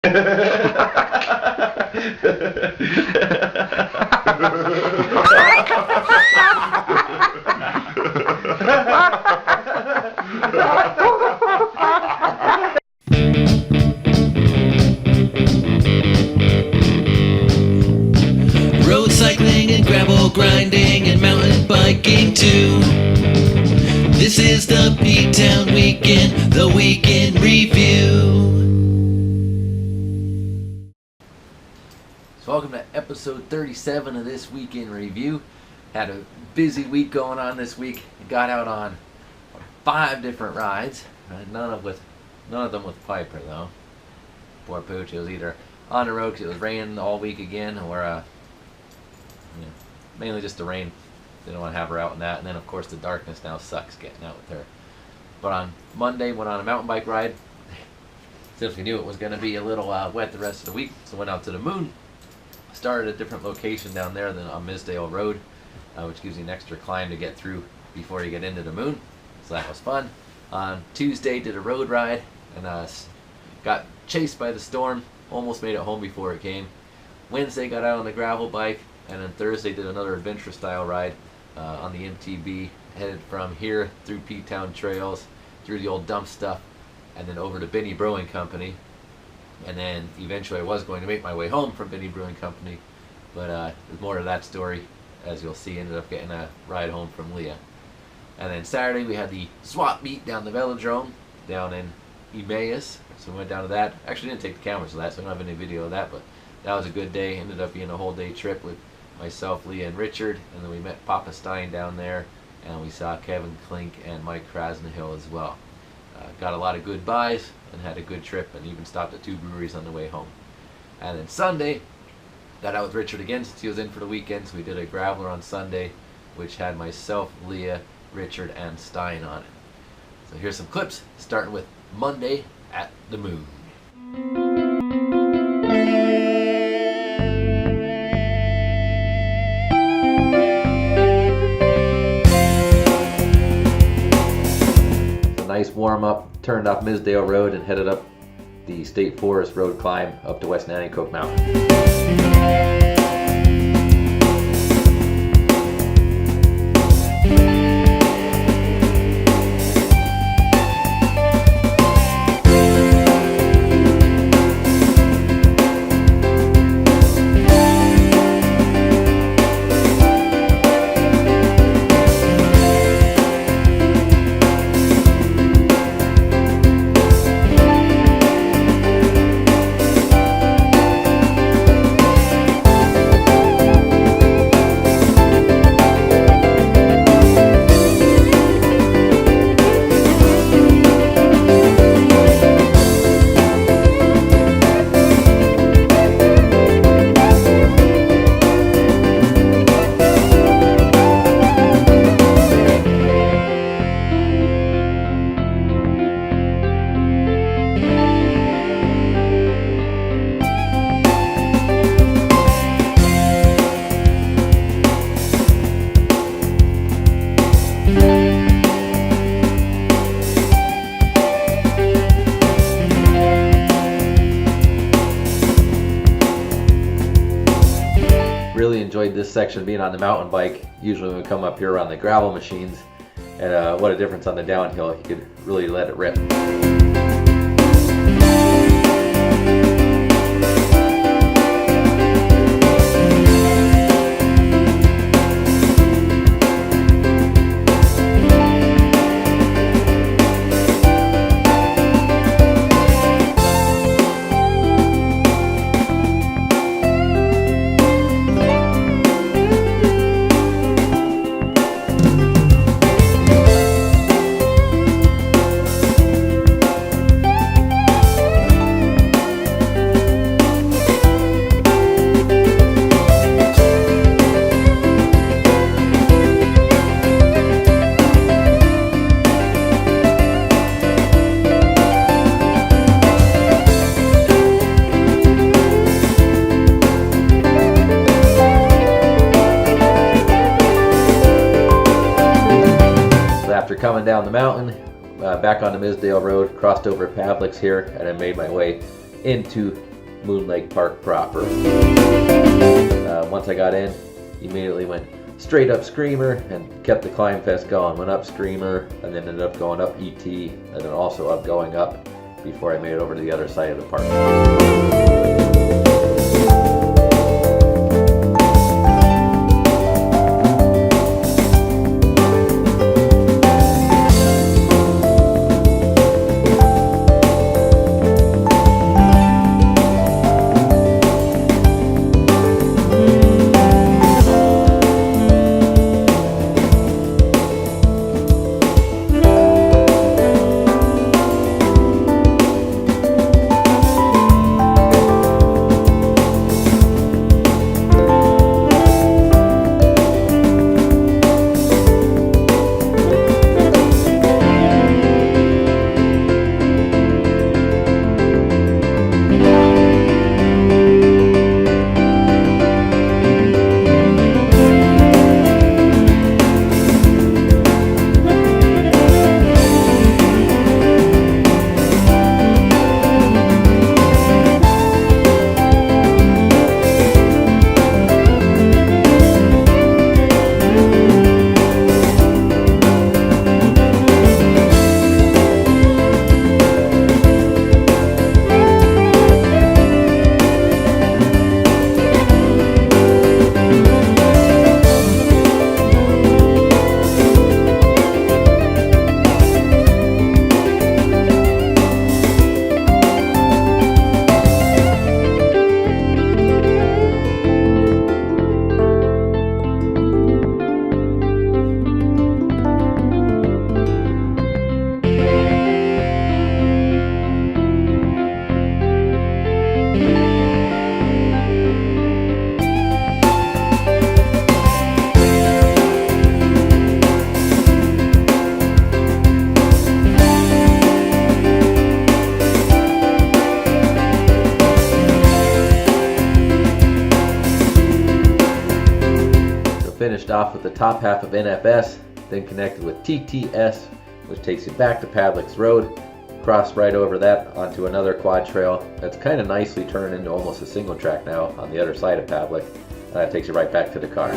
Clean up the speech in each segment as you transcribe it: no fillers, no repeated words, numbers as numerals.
Road cycling and gravel grinding and mountain biking too. This is the P-Town Weekend, the Weekend Review. So welcome to episode 37 of this Weekend Review. Had a busy week going on this week. Got out on 5 different rides. None of them with Piper though. Poor Pooch. It was either on the road because it was raining all week again, or mainly just the rain. Didn't want to have her out in that, and then of course the darkness now sucks getting out with her. But on Monday, went on a mountain bike ride. Since we knew it was going to be a little wet the rest of the week, so went out to the Moon. Started at a different location down there than on Misdale Road, which gives you an extra climb to get through before you get into the Moon. So that was fun. On Tuesday, did a road ride and got chased by the storm. Almost made it home before it came. Wednesday, got out on the gravel bike, and then Thursday did another adventure style ride on the MTB, headed from here through P-Town trails, through the old dump stuff, and then over to Benny Brewing Company. And then eventually I was going to make my way home from Benny Brewing Company, but there's more to that story. As you'll see, ended up getting a ride home from Leah. And then Saturday we had the swap meet down the velodrome down in Emmaus, so we went down to that. Actually didn't take the cameras of that, so I don't have any video of that, but that was a good day. Ended up being a whole day trip with myself, Leah, and Richard, and then we met Papa Stein down there, and we saw Kevin Klink and Mike Krasnahill as well. Got a lot of good buys and had a good trip, and even stopped at 2 breweries on the way home. And then Sunday, got out with Richard again since he was in for the weekend, so we did a graveler on Sunday, which had myself, Leah, Richard, and Stein on it. So here's some clips, starting with Monday at the Moon. Nice warm up, turned off Misdale Road and headed up the State Forest Road climb up to West Nanticoke Mountain. Really enjoyed this section being on the mountain bike. Usually when we come up here around the gravel machines, and what a difference on the downhill. You could really let it rip. Coming down the mountain, back onto Misdale Road, crossed over Pavliks here, and I made my way into Moon Lake Park proper. Once I got in, immediately went straight up Screamer and kept the climb fest going. Went up Screamer and then ended up going up ET and then also going up before I made it over to the other side of the park. Finished off with the top half of NFS, then connected with TTS, which takes you back to Pavliks Road, cross right over that onto another quad trail that's kind of nicely turned into almost a single track now on the other side of Pavlik. That takes you right back to the car.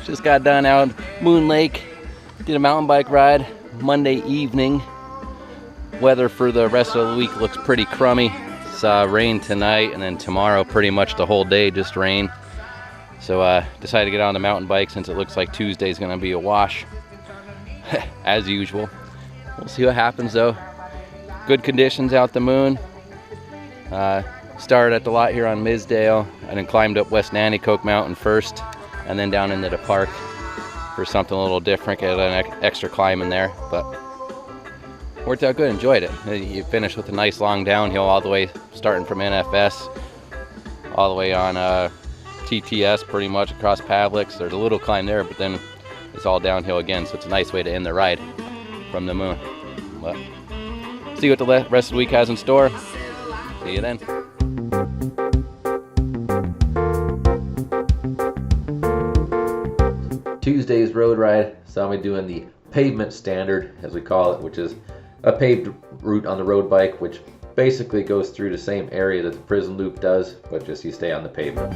Just got done out Moon Lake, did a mountain bike ride Monday evening. Weather for the rest of the week looks pretty crummy. It's rain tonight and then tomorrow pretty much the whole day just rain. So decided to get on the mountain bike since it looks like Tuesday's gonna be a wash as usual. We'll see what happens though. Good conditions out the moon. Started at the lot here on Misdale and then climbed up West Nanticoke Mountain first and then down into the park for something a little different, get an extra climb in there, but worked out good, enjoyed it. You finish with a nice long downhill all the way, starting from NFS, all the way on TTS pretty much across Pavliks. There's a little climb there, but then it's all downhill again, so it's a nice way to end the ride from the moon. But see what the rest of the week has in store. See you then. Tuesday's road ride saw me doing the Pavement standard, as we call it, which is a paved route on the road bike, which basically goes through the same area that the prison loop does, but just you stay on the pavement.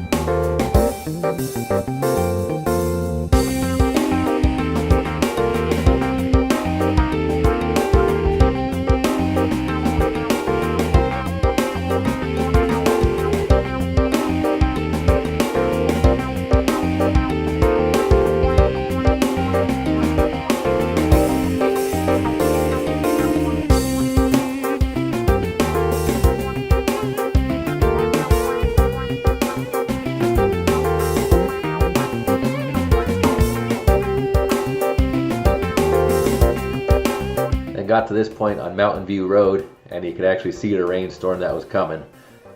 Got to this point on Mountain View Road and you could actually see the rainstorm that was coming.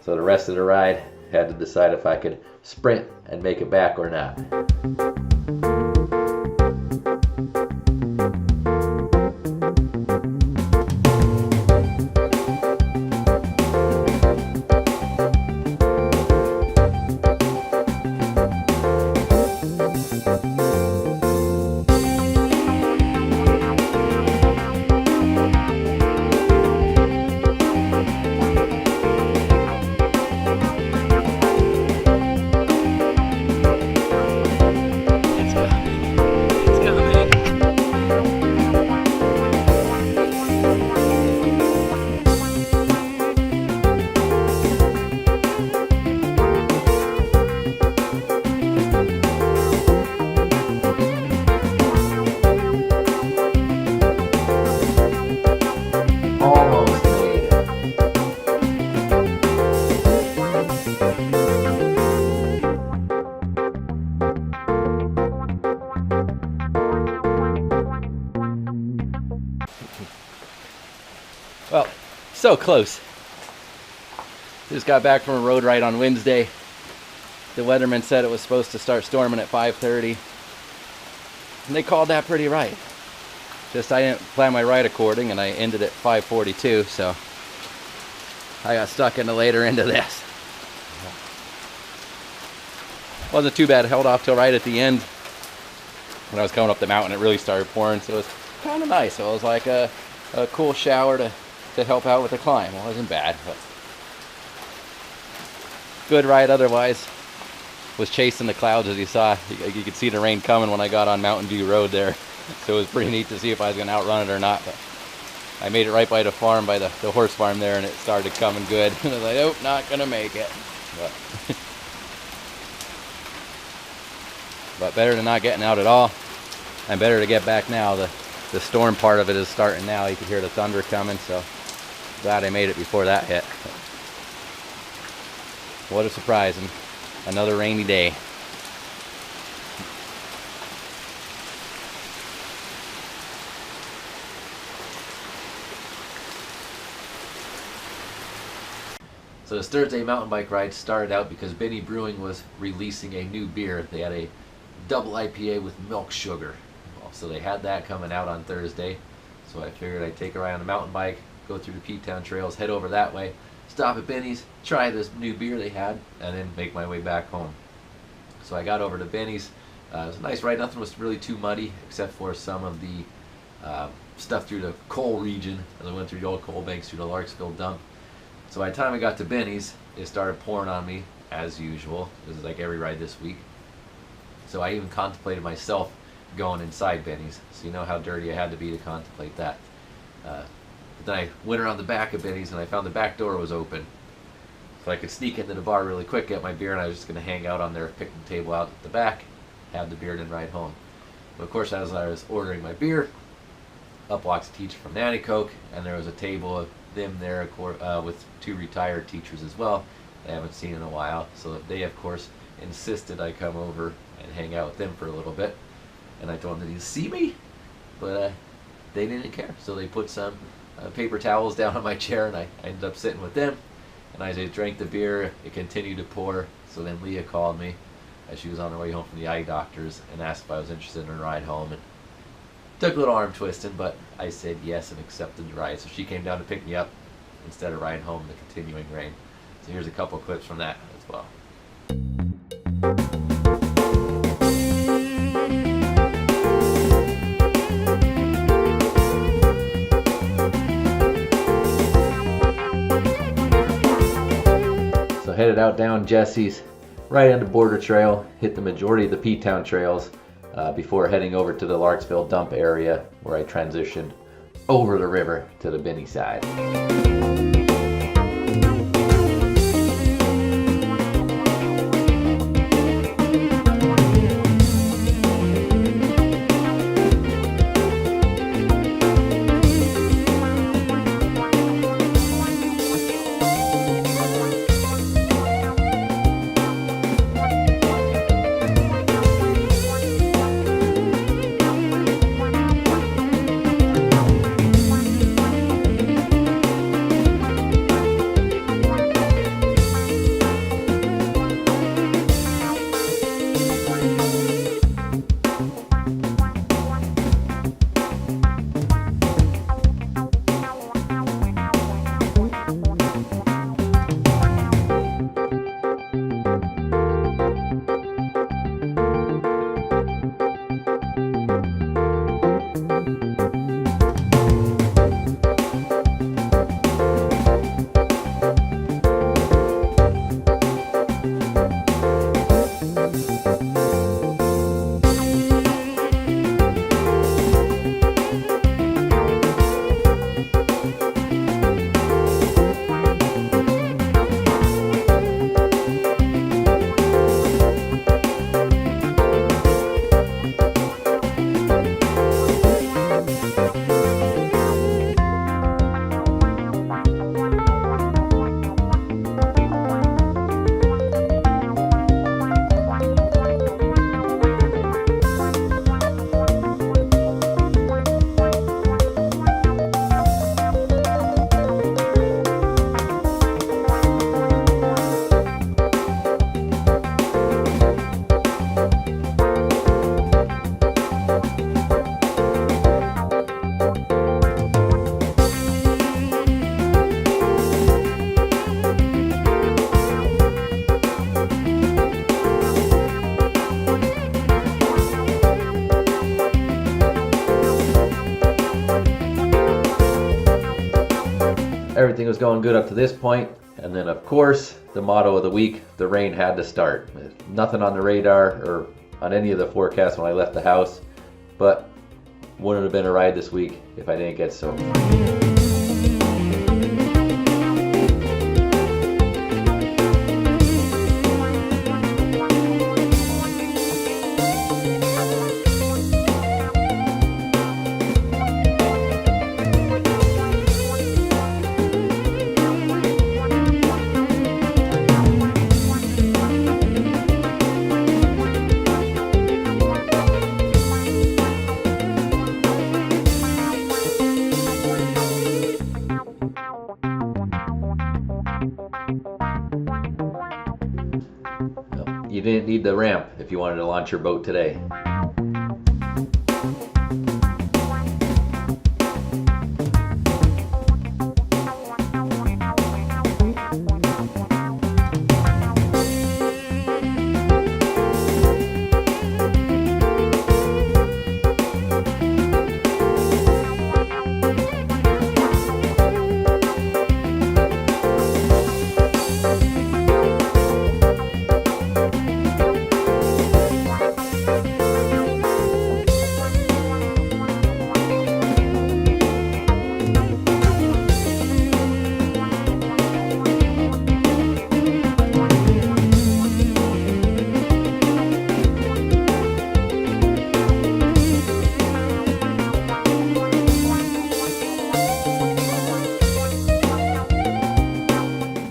So the rest of the ride had to decide if I could sprint and make it back or not. Well, so close. Just got back from a road ride on Wednesday. The weatherman said it was supposed to start storming at 5:30. And they called that pretty right. Just I didn't plan my ride according and I ended at 5:42, so I got stuck in the later end of this. Wasn't too bad, held off till right at the end. When I was coming up the mountain it really started pouring, so it was kind of nice. So it was like a cool shower to help out with the climb. It wasn't bad, but good ride otherwise. Was chasing the clouds as you saw. You could see the rain coming when I got on Mountain View Road there. So it was pretty neat to see if I was going to outrun it or not. But I made it right by the farm, by the horse farm there, and it started coming good. And I was like, oh, not going to make it. But better than not getting out at all. And better to get back now. The storm part of it is starting now. You can hear the thunder coming, so glad I made it before that hit. What a surprise, and another rainy day. So this Thursday mountain bike ride started out because Benny Brewing was releasing a new beer. They had a double IPA with milk sugar. So they had that coming out on Thursday. So I figured I'd take a ride on a mountain bike, go through the P-Town trails, head over that way, stop at Benny's, try this new beer they had, and then make my way back home. So I got over to Benny's. It was a nice ride. Nothing was really too muddy except for some of the stuff through the coal region as I went through the old coal banks through the Larksville dump. So by the time I got to Benny's, it started pouring on me as usual. This is like every ride this week. So I even contemplated myself going inside Benny's. So you know how dirty I had to be to contemplate that. But then I went around the back of Benny's and I found the back door was open. So I could sneak into the bar really quick, get my beer, and I was just going to hang out on their picnic table out at the back, have the beer, and then ride home. But of course, as I was ordering my beer, up walks a teacher from Nanticoke, and there was a table of them there with two retired teachers as well I haven't seen in a while. So they, of course, insisted I come over and hang out with them for a little bit. And I told them, did you see me? But they didn't care. So they put some paper towels down on my chair, and I ended up sitting with them. And as I drank the beer, it continued to pour. So then Leah called me as she was on her way home from the eye doctors and asked if I was interested in a ride home. And took a little arm twisting, but I said yes and accepted the ride. So she came down to pick me up instead of riding home in the continuing rain. So here's a couple clips from that as well. So headed out down Jesse's, right on the border trail, hit the majority of the P-Town trails before heading over to the Larksville dump area where I transitioned over the river to the Binney side. Everything was going good up to this point, and then of course the motto of the week, the rain had to start. Nothing on the radar or on any of the forecasts when I left the house, but wouldn't have been a ride this week if I didn't get soaked. You didn't need the ramp if you wanted to launch your boat today.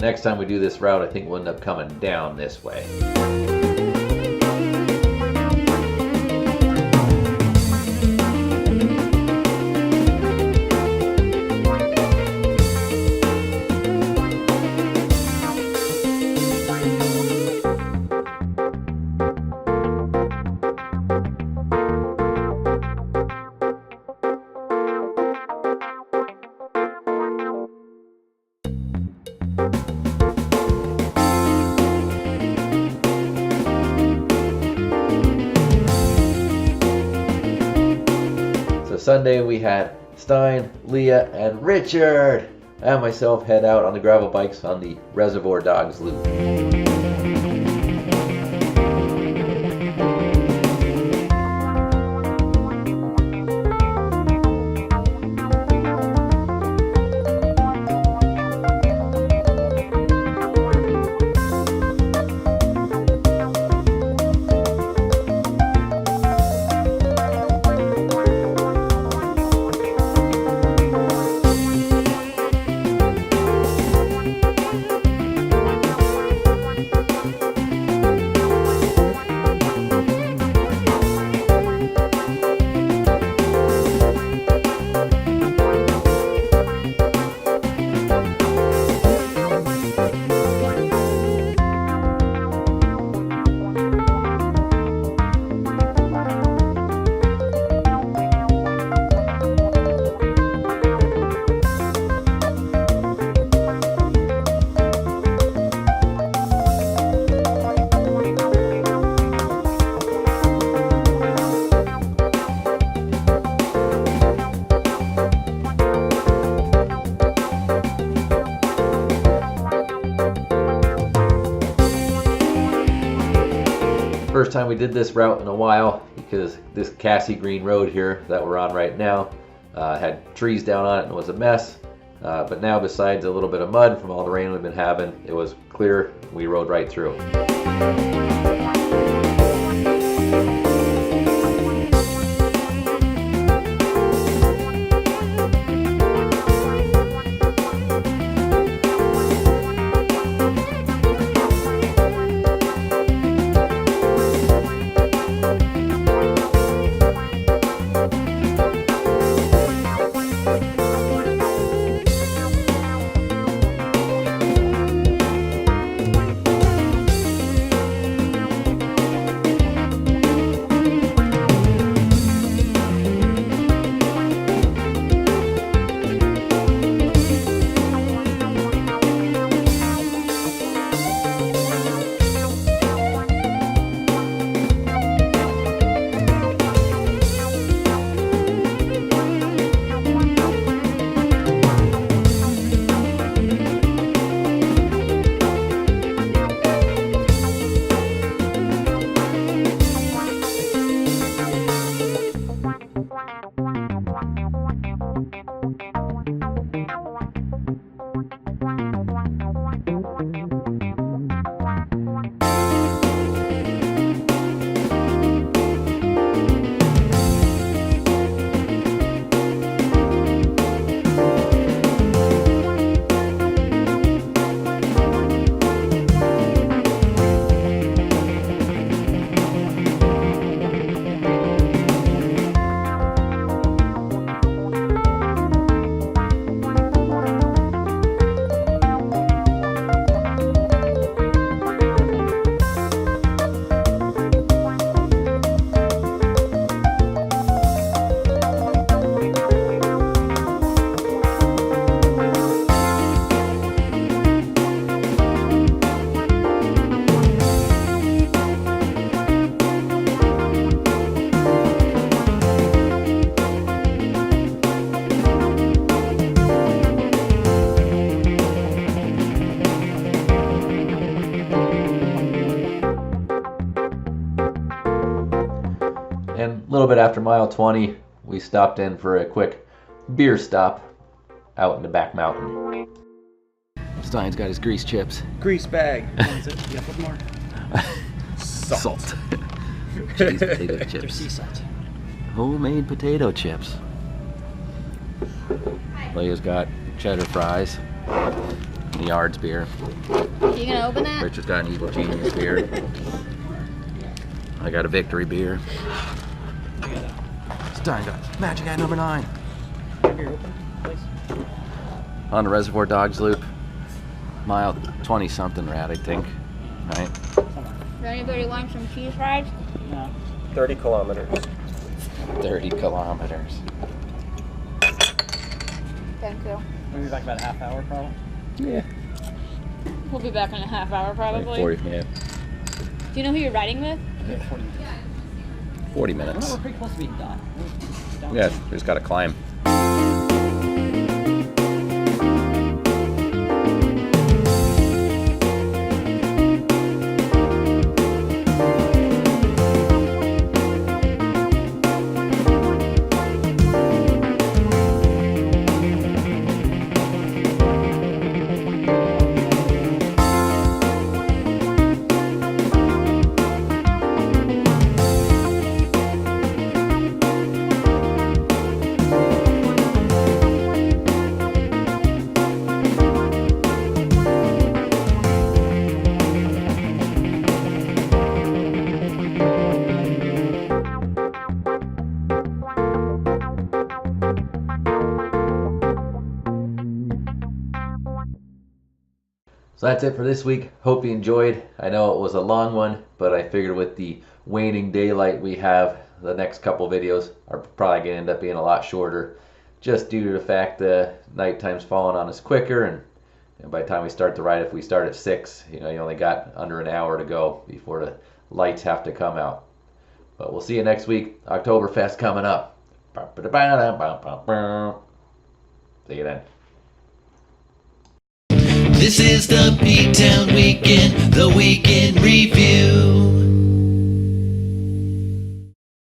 Next time we do this route, I think we'll end up coming down this way. Sunday we had Stein, Leah, and Richard and myself head out on the gravel bikes on the Reservoir Dogs loop. first time we did this route in a while because this Cassie Green road here that we're on right now had trees down on it and was a mess. But now, besides a little bit of mud from all the rain we've been having, it was clear. We rode right through. And a little bit after mile 20, we stopped in for a quick beer stop out in the back mountain. Stein's got his grease chips. Grease bag. Is it? Yeah, put more. Salt. Cheese potato They're chips. sea salt. Homemade potato chips. Leia's got cheddar fries. The Yards beer. You gonna open that? Richard's got an Evil Genius beer. I got a Victory beer. Stein got Magic at number 9. Here, open, please. On the Reservoir Dogs loop. Mile 20 something rat, I think. Right? Does anybody want some cheese fries? No. 30 kilometers. 30 kilometers. Thank you. We'll be back about a half hour, probably. Yeah. We'll be back in a half hour, Like probably. 40, yeah. Do you know who you're riding with? Yeah, 40 minutes. 40 Well, minutes. we're pretty close to being done. Down Yeah, we just gotta climb. So that's it for this week. Hope you enjoyed. I know it was a long one, but I figured with the waning daylight we have, the next couple videos are probably going to end up being a lot shorter, just due to the fact that nighttime's falling on us quicker, and by the time we start the ride, if we start at 6, you only got under an hour to go before the lights have to come out. But we'll see you next week. Oktoberfest coming up. See you then. This is the P-Town Weekend, the weekend